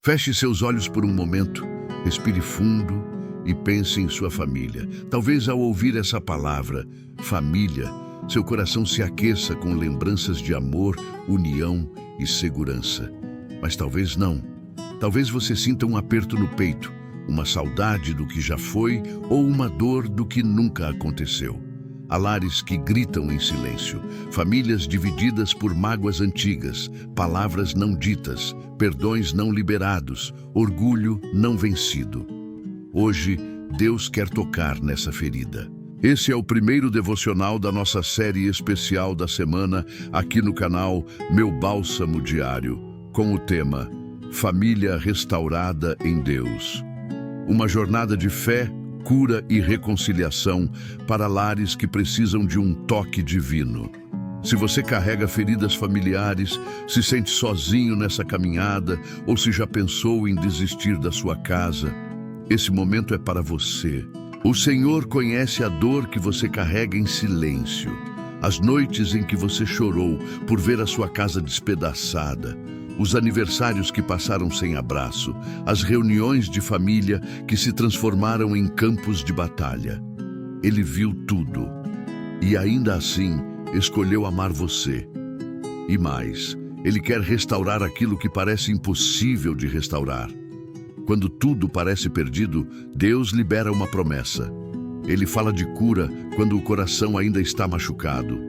Feche seus olhos por um momento, respire fundo e pense em sua família. Talvez ao ouvir essa palavra, família, seu coração se aqueça com lembranças de amor, união e segurança. Mas talvez não. Talvez você sinta um aperto no peito, uma saudade do que já foi ou uma dor do que nunca aconteceu. Há lares que gritam em silêncio, famílias divididas por mágoas antigas, palavras não ditas, perdões não liberados, orgulho não vencido. Hoje, Deus quer tocar nessa ferida. Esse é o primeiro devocional da nossa série especial da semana aqui no canal Meu Bálsamo Diário, com o tema Família Restaurada em Deus. Uma jornada de fé, cura e reconciliação para lares que precisam de um toque divino. Se você carrega feridas familiares, se sente sozinho nessa caminhada ou se já pensou em desistir da sua casa, esse momento é para você. O Senhor conhece a dor que você carrega em silêncio, as noites em que você chorou por ver a sua casa despedaçada, os aniversários que passaram sem abraço, as reuniões de família que se transformaram em campos de batalha. Ele viu tudo e ainda assim escolheu amar você. E mais, Ele quer restaurar aquilo que parece impossível de restaurar. Quando tudo parece perdido, Deus libera uma promessa. Ele fala de cura quando o coração ainda está machucado.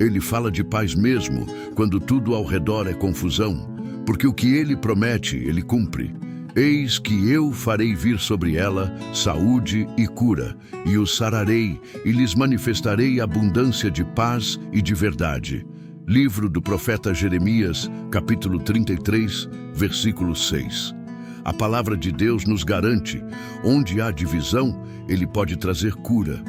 Ele fala de paz mesmo quando tudo ao redor é confusão. Porque o que Ele promete, Ele cumpre. Eis que eu farei vir sobre ela saúde e cura, e os sararei, e lhes manifestarei abundância de paz e de verdade. Livro do profeta Jeremias, capítulo 33, versículo 6. A palavra de Deus nos garante, onde há divisão, Ele pode trazer cura.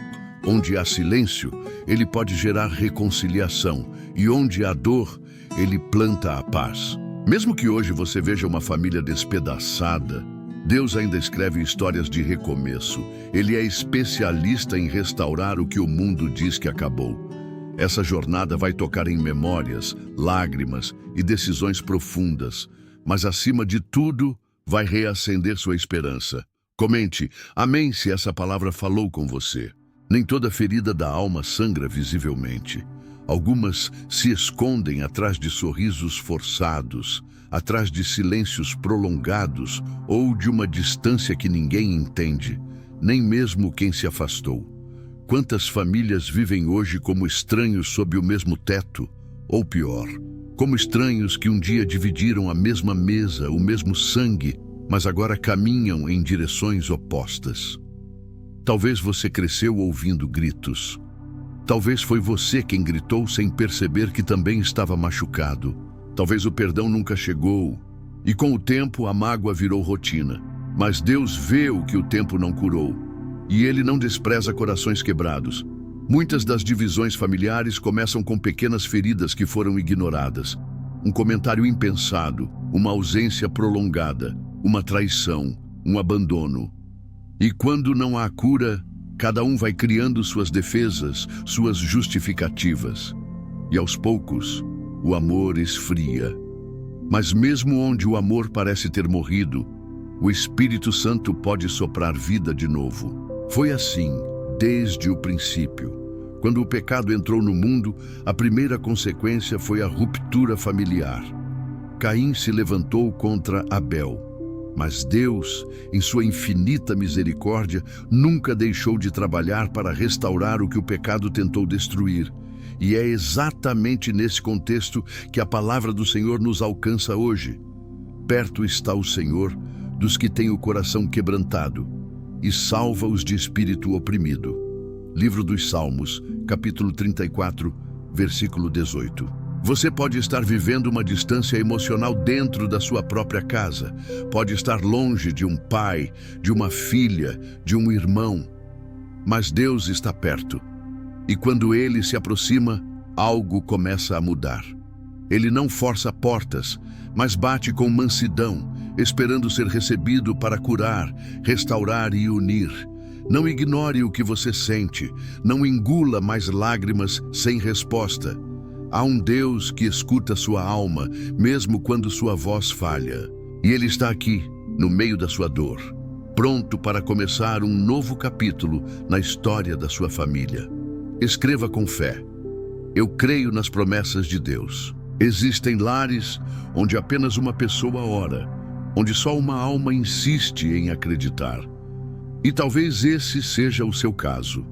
Onde há silêncio, Ele pode gerar reconciliação. E onde há dor, Ele planta a paz. Mesmo que hoje você veja uma família despedaçada, Deus ainda escreve histórias de recomeço. Ele é especialista em restaurar o que o mundo diz que acabou. Essa jornada vai tocar em memórias, lágrimas e decisões profundas, mas acima de tudo, vai reacender sua esperança. Comente, amém, se essa palavra falou com você. Nem toda ferida da alma sangra visivelmente. Algumas se escondem atrás de sorrisos forçados, atrás de silêncios prolongados ou de uma distância que ninguém entende, nem mesmo quem se afastou. Quantas famílias vivem hoje como estranhos sob o mesmo teto? Ou pior, como estranhos que um dia dividiram a mesma mesa, o mesmo sangue, mas agora caminham em direções opostas. Talvez você cresceu ouvindo gritos. Talvez foi você quem gritou sem perceber que também estava machucado. Talvez o perdão nunca chegou. E com o tempo a mágoa virou rotina. Mas Deus vê o que o tempo não curou. E Ele não despreza corações quebrados. Muitas das divisões familiares começam com pequenas feridas que foram ignoradas. Um comentário impensado, uma ausência prolongada, uma traição, um abandono. E quando não há cura, cada um vai criando suas defesas, suas justificativas. E aos poucos, o amor esfria. Mas mesmo onde o amor parece ter morrido, o Espírito Santo pode soprar vida de novo. Foi assim, desde o princípio. Quando o pecado entrou no mundo, a primeira consequência foi a ruptura familiar. Caim se levantou contra Abel. Mas Deus, em sua infinita misericórdia, nunca deixou de trabalhar para restaurar o que o pecado tentou destruir. E é exatamente nesse contexto que a palavra do Senhor nos alcança hoje. Perto está o Senhor dos que têm o coração quebrantado e salva-os de espírito oprimido. Livro dos Salmos, capítulo 34, versículo 18. Você pode estar vivendo uma distância emocional dentro da sua própria casa. Pode estar longe de um pai, de uma filha, de um irmão. Mas Deus está perto. E quando Ele se aproxima, algo começa a mudar. Ele não força portas, mas bate com mansidão, esperando ser recebido para curar, restaurar e unir. Não ignore o que você sente. Não engula mais lágrimas sem resposta. Há um Deus que escuta sua alma, mesmo quando sua voz falha. E Ele está aqui, no meio da sua dor, pronto para começar um novo capítulo na história da sua família. Escreva com fé: eu creio nas promessas de Deus. Existem lares onde apenas uma pessoa ora, onde só uma alma insiste em acreditar. E talvez esse seja o seu caso.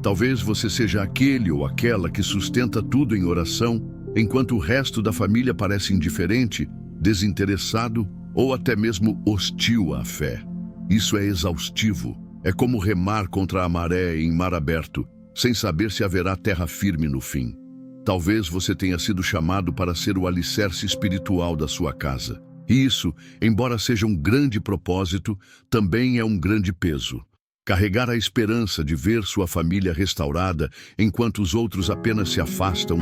Talvez você seja aquele ou aquela que sustenta tudo em oração, enquanto o resto da família parece indiferente, desinteressado ou até mesmo hostil à fé. Isso é exaustivo. É como remar contra a maré em mar aberto, sem saber se haverá terra firme no fim. Talvez você tenha sido chamado para ser o alicerce espiritual da sua casa. E isso, embora seja um grande propósito, também é um grande peso. Carregar a esperança de ver sua família restaurada enquanto os outros apenas se afastam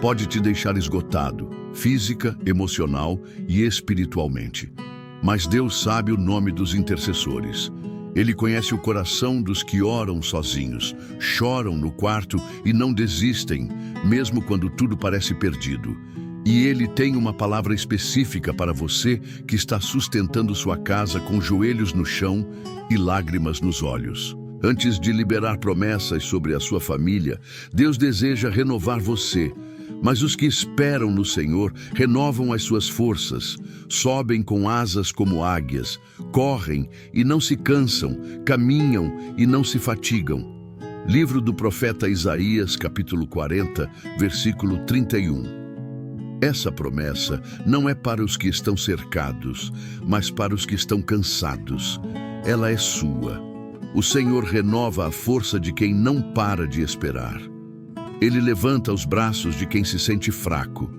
pode te deixar esgotado, física, emocional e espiritualmente. Mas Deus sabe o nome dos intercessores. Ele conhece o coração dos que oram sozinhos, choram no quarto e não desistem, mesmo quando tudo parece perdido. E Ele tem uma palavra específica para você que está sustentando sua casa com joelhos no chão e lágrimas nos olhos. Antes de liberar promessas sobre a sua família, Deus deseja renovar você. Mas os que esperam no Senhor renovam as suas forças, sobem com asas como águias, correm e não se cansam, caminham e não se fatigam. Livro do profeta Isaías, capítulo 40, versículo 31. Essa promessa não é para os que estão cercados, mas para os que estão cansados. Ela é sua. O Senhor renova a força de quem não para de esperar. Ele levanta os braços de quem se sente fraco.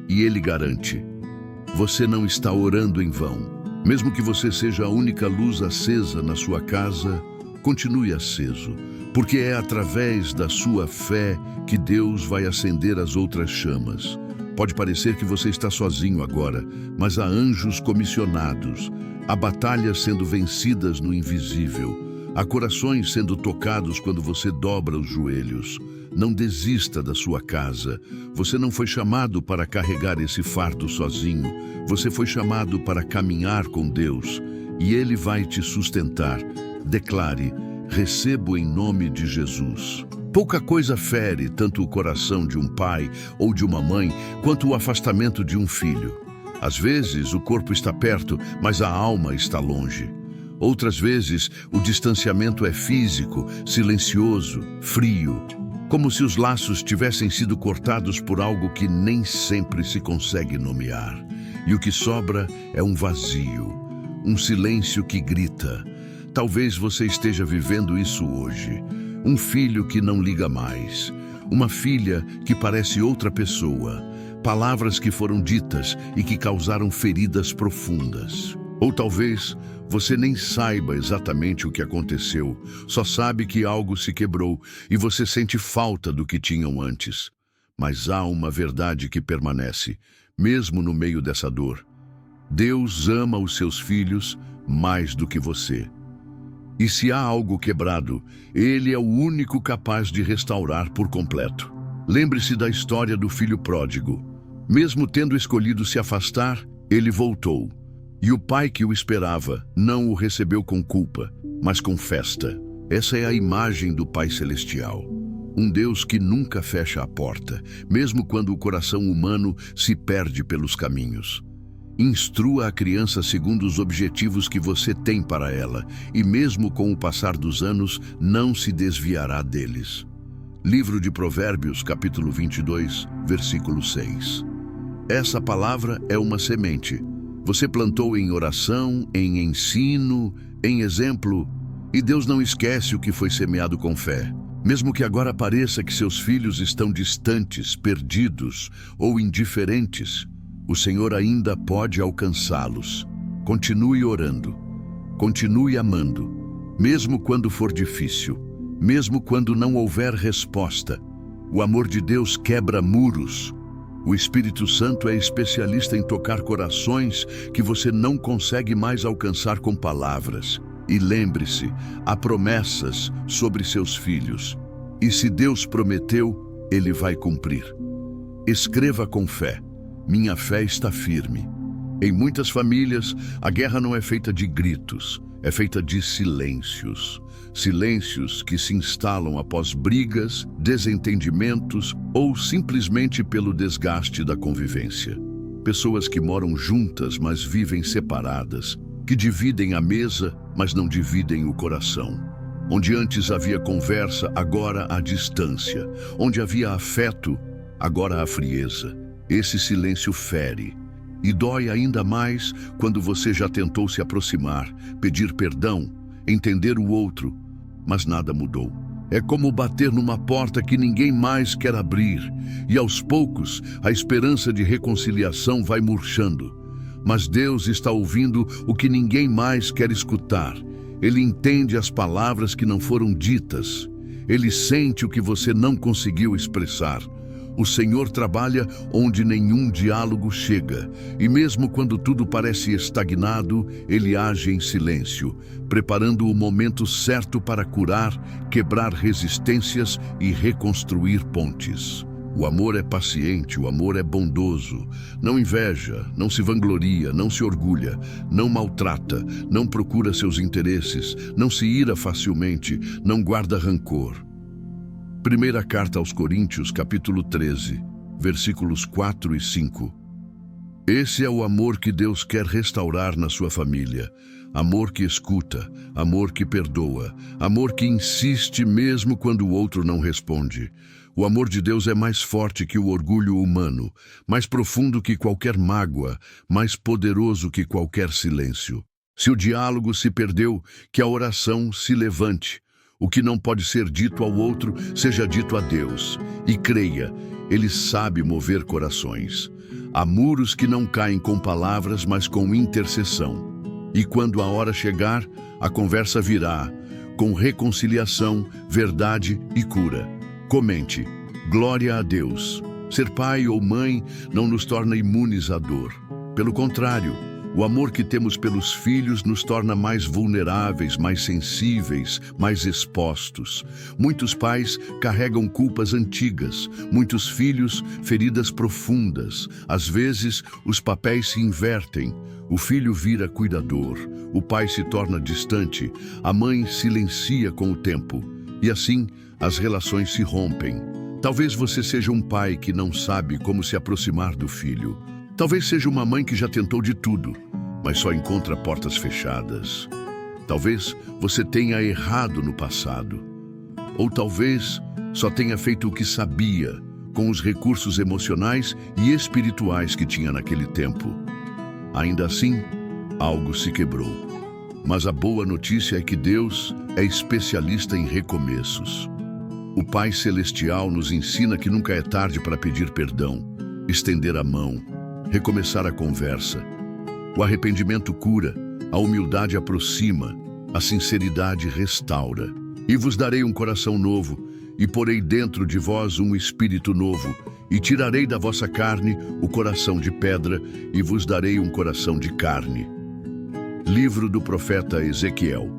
E Ele garante: você não está orando em vão. Mesmo que você seja a única luz acesa na sua casa, continue aceso, porque é através da sua fé que Deus vai acender as outras chamas. Pode parecer que você está sozinho agora, mas há anjos comissionados, há batalhas sendo vencidas no invisível, há corações sendo tocados quando você dobra os joelhos. Não desista da sua casa. Você não foi chamado para carregar esse fardo sozinho. Você foi chamado para caminhar com Deus, e Ele vai te sustentar. Declare: recebo em nome de Jesus. Pouca coisa fere tanto o coração de um pai ou de uma mãe quanto o afastamento de um filho. Às vezes, o corpo está perto, mas a alma está longe. Outras vezes, o distanciamento é físico, silencioso, frio, como se os laços tivessem sido cortados por algo que nem sempre se consegue nomear. E o que sobra é um vazio, um silêncio que grita. Talvez você esteja vivendo isso hoje. Um filho que não liga mais, uma filha que parece outra pessoa, palavras que foram ditas e que causaram feridas profundas. Ou talvez você nem saiba exatamente o que aconteceu, só sabe que algo se quebrou e você sente falta do que tinham antes. Mas há uma verdade que permanece, mesmo no meio dessa dor. Deus ama os seus filhos mais do que você. E se há algo quebrado, Ele é o único capaz de restaurar por completo. Lembre-se da história do filho pródigo. Mesmo tendo escolhido se afastar, ele voltou. E o pai que o esperava não o recebeu com culpa, mas com festa. Essa é a imagem do Pai Celestial. Um Deus que nunca fecha a porta, mesmo quando o coração humano se perde pelos caminhos. Instrua a criança segundo os objetivos que você tem para ela, e mesmo com o passar dos anos, não se desviará deles. Livro de Provérbios, capítulo 22, versículo 6. Essa palavra é uma semente. Você plantou em oração, em ensino, em exemplo, e Deus não esquece o que foi semeado com fé. Mesmo que agora pareça que seus filhos estão distantes, perdidos ou indiferentes, o Senhor ainda pode alcançá-los. Continue orando, continue amando, mesmo quando for difícil, mesmo quando não houver resposta. O amor de Deus quebra muros. O Espírito Santo é especialista em tocar corações que você não consegue mais alcançar com palavras. E lembre-se, há promessas sobre seus filhos. E se Deus prometeu, Ele vai cumprir. Escreva com fé: minha fé está firme. Em muitas famílias, a guerra não é feita de gritos, é feita de silêncios. Silêncios que se instalam após brigas, desentendimentos ou simplesmente pelo desgaste da convivência. Pessoas que moram juntas, mas vivem separadas, que dividem a mesa, mas não dividem o coração. Onde antes havia conversa, agora há distância. Onde havia afeto, agora há frieza. Esse silêncio fere. E dói ainda mais quando você já tentou se aproximar, pedir perdão, entender o outro, mas nada mudou. É como bater numa porta que ninguém mais quer abrir, e aos poucos a esperança de reconciliação vai murchando. Mas Deus está ouvindo o que ninguém mais quer escutar. Ele entende as palavras que não foram ditas. Ele sente o que você não conseguiu expressar. O Senhor trabalha onde nenhum diálogo chega, e mesmo quando tudo parece estagnado, Ele age em silêncio, preparando o momento certo para curar, quebrar resistências e reconstruir pontes. O amor é paciente, o amor é bondoso, não inveja, não se vangloria, não se orgulha, não maltrata, não procura seus interesses, não se ira facilmente, não guarda rancor. Primeira carta aos Coríntios, capítulo 13, versículos 4 e 5. Esse é o amor que Deus quer restaurar na sua família. Amor que escuta, amor que perdoa, amor que insiste mesmo quando o outro não responde. O amor de Deus é mais forte que o orgulho humano, mais profundo que qualquer mágoa, mais poderoso que qualquer silêncio. Se o diálogo se perdeu, que a oração se levante. O que não pode ser dito ao outro, seja dito a Deus. E creia, Ele sabe mover corações. Há muros que não caem com palavras, mas com intercessão. E quando a hora chegar, a conversa virá, com reconciliação, verdade e cura. Comente, glória a Deus. Ser pai ou mãe não nos torna imunes à dor. Pelo contrário, o amor que temos pelos filhos nos torna mais vulneráveis, mais sensíveis, mais expostos. Muitos pais carregam culpas antigas, muitos filhos feridas profundas. Às vezes, os papéis se invertem. O filho vira cuidador, o pai se torna distante, a mãe silencia com o tempo. E assim, as relações se rompem. Talvez você seja um pai que não sabe como se aproximar do filho. Talvez seja uma mãe que já tentou de tudo, mas só encontra portas fechadas. Talvez você tenha errado no passado. Ou talvez só tenha feito o que sabia, com os recursos emocionais e espirituais que tinha naquele tempo. Ainda assim, algo se quebrou. Mas a boa notícia é que Deus é especialista em recomeços. O Pai Celestial nos ensina que nunca é tarde para pedir perdão, estender a mão, recomeçar a conversa. O arrependimento cura, a humildade aproxima, a sinceridade restaura. E vos darei um coração novo, e porei dentro de vós um espírito novo, e tirarei da vossa carne o coração de pedra, e vos darei um coração de carne. Livro do profeta Ezequiel,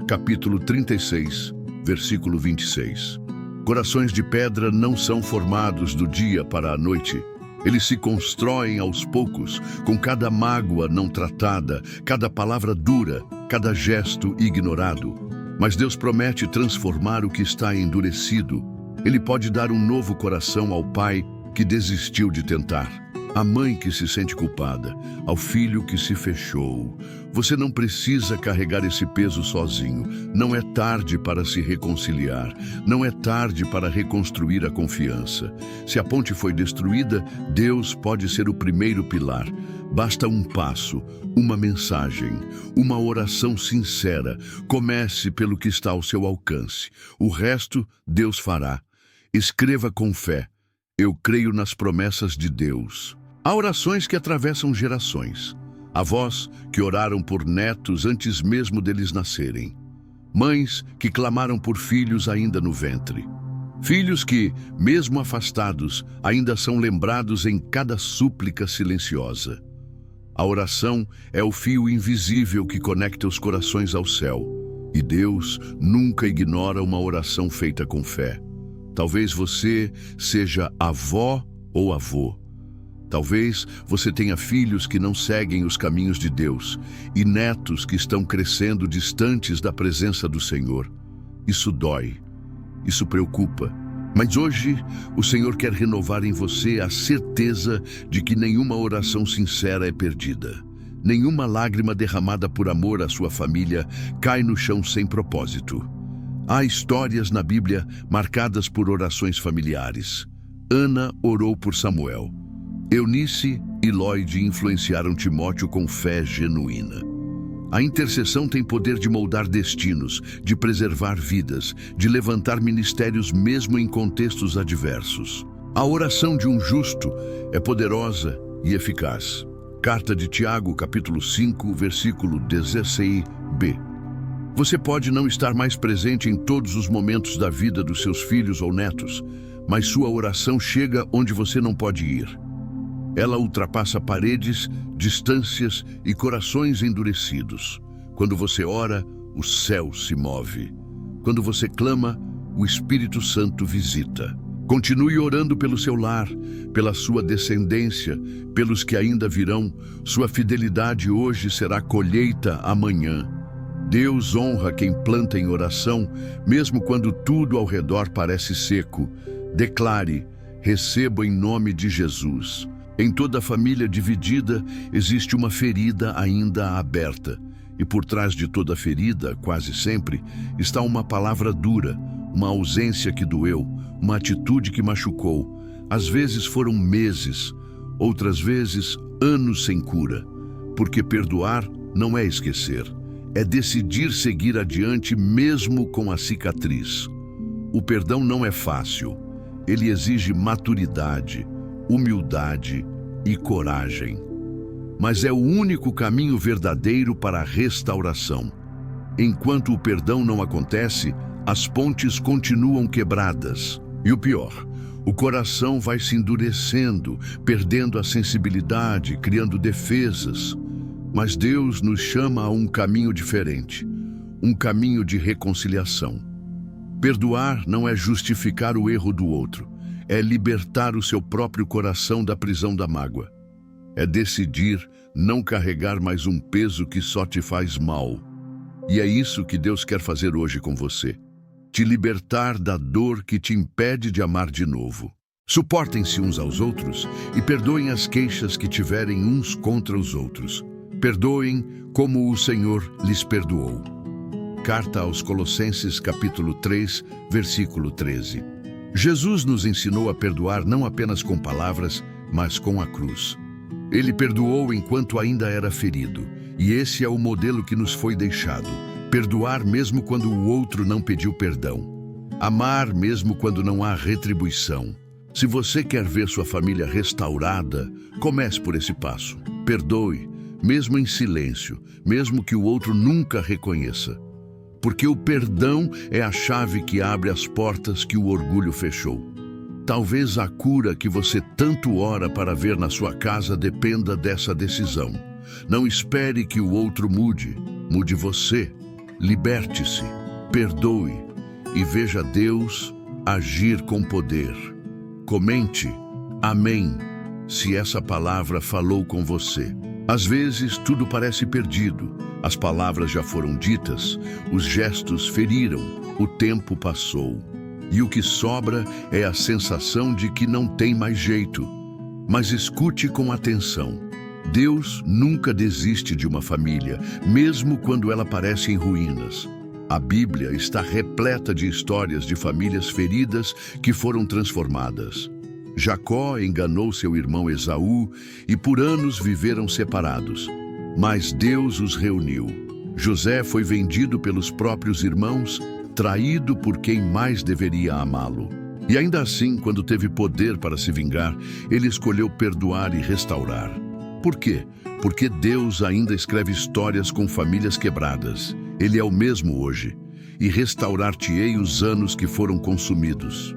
capítulo 36, versículo 26. Corações de pedra não são formados do dia para a noite. Eles se constroem aos poucos, com cada mágoa não tratada, cada palavra dura, cada gesto ignorado. Mas Deus promete transformar o que está endurecido. Ele pode dar um novo coração ao pai que desistiu de tentar, à mãe que se sente culpada, ao filho que se fechou. Você não precisa carregar esse peso sozinho. Não é tarde para se reconciliar. Não é tarde para reconstruir a confiança. Se a ponte foi destruída, Deus pode ser o primeiro pilar. Basta um passo, uma mensagem, uma oração sincera. Comece pelo que está ao seu alcance. O resto, Deus fará. Escreva com fé. Eu creio nas promessas de Deus. Há orações que atravessam gerações. Avós que oraram por netos antes mesmo deles nascerem. Mães que clamaram por filhos ainda no ventre. Filhos que, mesmo afastados, ainda são lembrados em cada súplica silenciosa. A oração é o fio invisível que conecta os corações ao céu. E Deus nunca ignora uma oração feita com fé. Talvez você seja avó ou avô. Talvez você tenha filhos que não seguem os caminhos de Deus e netos que estão crescendo distantes da presença do Senhor. Isso dói, isso preocupa. Mas hoje, o Senhor quer renovar em você a certeza de que nenhuma oração sincera é perdida. Nenhuma lágrima derramada por amor à sua família cai no chão sem propósito. Há histórias na Bíblia marcadas por orações familiares. Ana orou por Samuel. Eunice e Lloyd influenciaram Timóteo com fé genuína. A intercessão tem poder de moldar destinos, de preservar vidas, de levantar ministérios mesmo em contextos adversos. A oração de um justo é poderosa e eficaz. Carta de Tiago, capítulo 5, versículo 16b. Você pode não estar mais presente em todos os momentos da vida dos seus filhos ou netos, mas sua oração chega onde você não pode ir. Ela ultrapassa paredes, distâncias e corações endurecidos. Quando você ora, o céu se move. Quando você clama, o Espírito Santo visita. Continue orando pelo seu lar, pela sua descendência, pelos que ainda virão. Sua fidelidade hoje será colheita amanhã. Deus honra quem planta em oração, mesmo quando tudo ao redor parece seco. Declare: recebo em nome de Jesus. Em toda família dividida, existe uma ferida ainda aberta. E por trás de toda ferida, quase sempre, está uma palavra dura, uma ausência que doeu, uma atitude que machucou. Às vezes foram meses, outras vezes anos sem cura. Porque perdoar não é esquecer, é decidir seguir adiante mesmo com a cicatriz. O perdão não é fácil, ele exige maturidade, humildade e coragem. Mas é o único caminho verdadeiro para a restauração. Enquanto o perdão não acontece, as pontes continuam quebradas. E o pior, o coração vai se endurecendo, perdendo a sensibilidade, criando defesas. Mas Deus nos chama a um caminho diferente, um caminho de reconciliação. Perdoar não é justificar o erro do outro, é libertar o seu próprio coração da prisão da mágoa. É decidir não carregar mais um peso que só te faz mal. E é isso que Deus quer fazer hoje com você. Te libertar da dor que te impede de amar de novo. Suportem-se uns aos outros e perdoem as queixas que tiverem uns contra os outros. Perdoem como o Senhor lhes perdoou. Carta aos Colossenses, capítulo 3, versículo 13. Jesus nos ensinou a perdoar não apenas com palavras, mas com a cruz. Ele perdoou enquanto ainda era ferido, e esse é o modelo que nos foi deixado. Perdoar mesmo quando o outro não pediu perdão. Amar mesmo quando não há retribuição. Se você quer ver sua família restaurada, comece por esse passo. Perdoe, mesmo em silêncio, mesmo que o outro nunca reconheça. Porque o perdão é a chave que abre as portas que o orgulho fechou. Talvez a cura que você tanto ora para ver na sua casa dependa dessa decisão. Não espere que o outro mude, mude você. Liberte-se, perdoe e veja Deus agir com poder. Comente amém se essa palavra falou com você. Às vezes tudo parece perdido, as palavras já foram ditas, os gestos feriram, o tempo passou. E o que sobra é a sensação de que não tem mais jeito. Mas escute com atenção. Deus nunca desiste de uma família, mesmo quando ela parece em ruínas. A Bíblia está repleta de histórias de famílias feridas que foram transformadas. Jacó enganou seu irmão Esaú e por anos viveram separados. Mas Deus os reuniu. José foi vendido pelos próprios irmãos, traído por quem mais deveria amá-lo. E ainda assim, quando teve poder para se vingar, ele escolheu perdoar e restaurar. Por quê? Porque Deus ainda escreve histórias com famílias quebradas. Ele é o mesmo hoje. E restaurar-te-ei os anos que foram consumidos.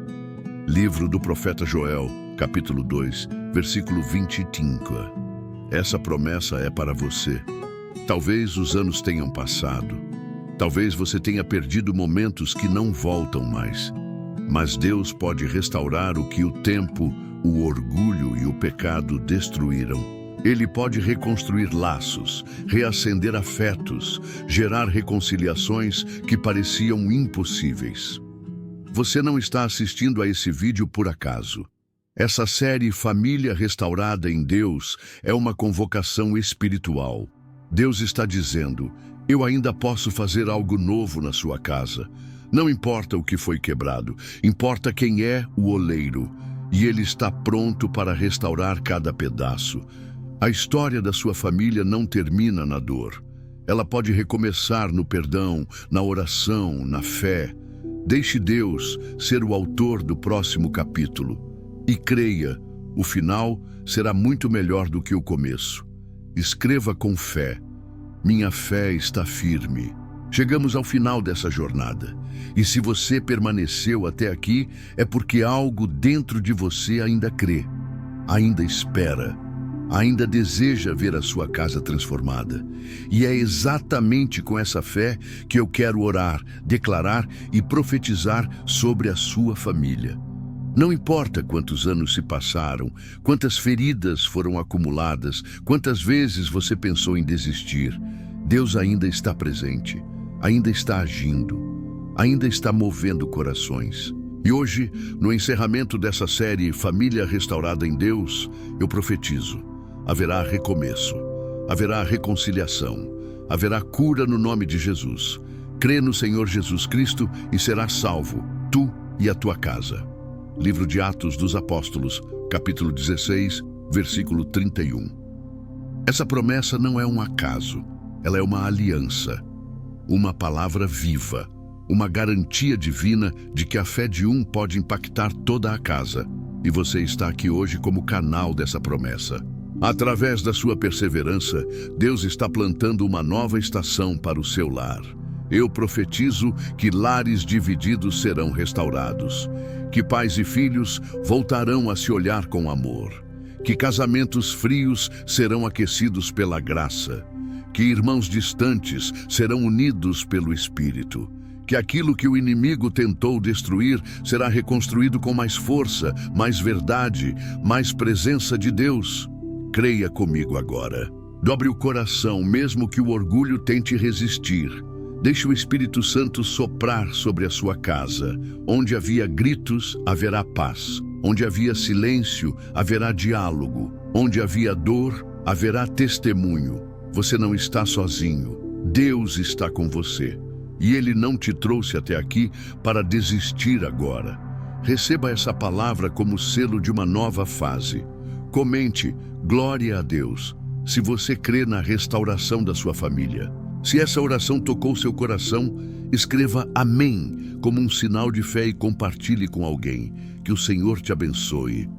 Livro do profeta Joel, capítulo 2, versículo 25. Essa promessa é para você. Talvez os anos tenham passado. Talvez você tenha perdido momentos que não voltam mais. Mas Deus pode restaurar o que o tempo, o orgulho e o pecado destruíram. Ele pode reconstruir laços, reacender afetos, gerar reconciliações que pareciam impossíveis. Você não está assistindo a esse vídeo por acaso. Essa série Família Restaurada em Deus é uma convocação espiritual. Deus está dizendo: eu ainda posso fazer algo novo na sua casa. Não importa o que foi quebrado, importa quem é o oleiro, e Ele está pronto para restaurar cada pedaço. A história da sua família não termina na dor. Ela pode recomeçar no perdão, na oração, na fé. Deixe Deus ser o autor do próximo capítulo. E creia, o final será muito melhor do que o começo. Escreva com fé: minha fé está firme. Chegamos ao final dessa jornada. E se você permaneceu até aqui, é porque algo dentro de você ainda crê, ainda espera, ainda deseja ver a sua casa transformada. E é exatamente com essa fé que eu quero orar, declarar e profetizar sobre a sua família. Não importa quantos anos se passaram, quantas feridas foram acumuladas, quantas vezes você pensou em desistir, Deus ainda está presente, ainda está agindo, ainda está movendo corações. E hoje, no encerramento dessa série Família Restaurada em Deus, eu profetizo: haverá recomeço, haverá reconciliação, haverá cura no nome de Jesus. Crê no Senhor Jesus Cristo e serás salvo, tu e a tua casa. Livro de Atos dos Apóstolos, capítulo 16, versículo 31. Essa promessa não é um acaso, ela é uma aliança, uma palavra viva, uma garantia divina de que a fé de um pode impactar toda a casa. E você está aqui hoje como canal dessa promessa. Através da sua perseverança, Deus está plantando uma nova estação para o seu lar. Eu profetizo que lares divididos serão restaurados, que pais e filhos voltarão a se olhar com amor, que casamentos frios serão aquecidos pela graça, que irmãos distantes serão unidos pelo Espírito, que aquilo que o inimigo tentou destruir será reconstruído com mais força, mais verdade, mais presença de Deus. Creia comigo agora. Dobre o coração, mesmo que o orgulho tente resistir. Deixe o Espírito Santo soprar sobre a sua casa. Onde havia gritos, haverá paz. Onde havia silêncio, haverá diálogo. Onde havia dor, haverá testemunho. Você não está sozinho. Deus está com você. E Ele não te trouxe até aqui para desistir agora. Receba essa palavra como selo de uma nova fase. Comente: glória a Deus, se você crê na restauração da sua família. Se essa oração tocou seu coração, escreva amém como um sinal de fé e compartilhe com alguém. Que o Senhor te abençoe.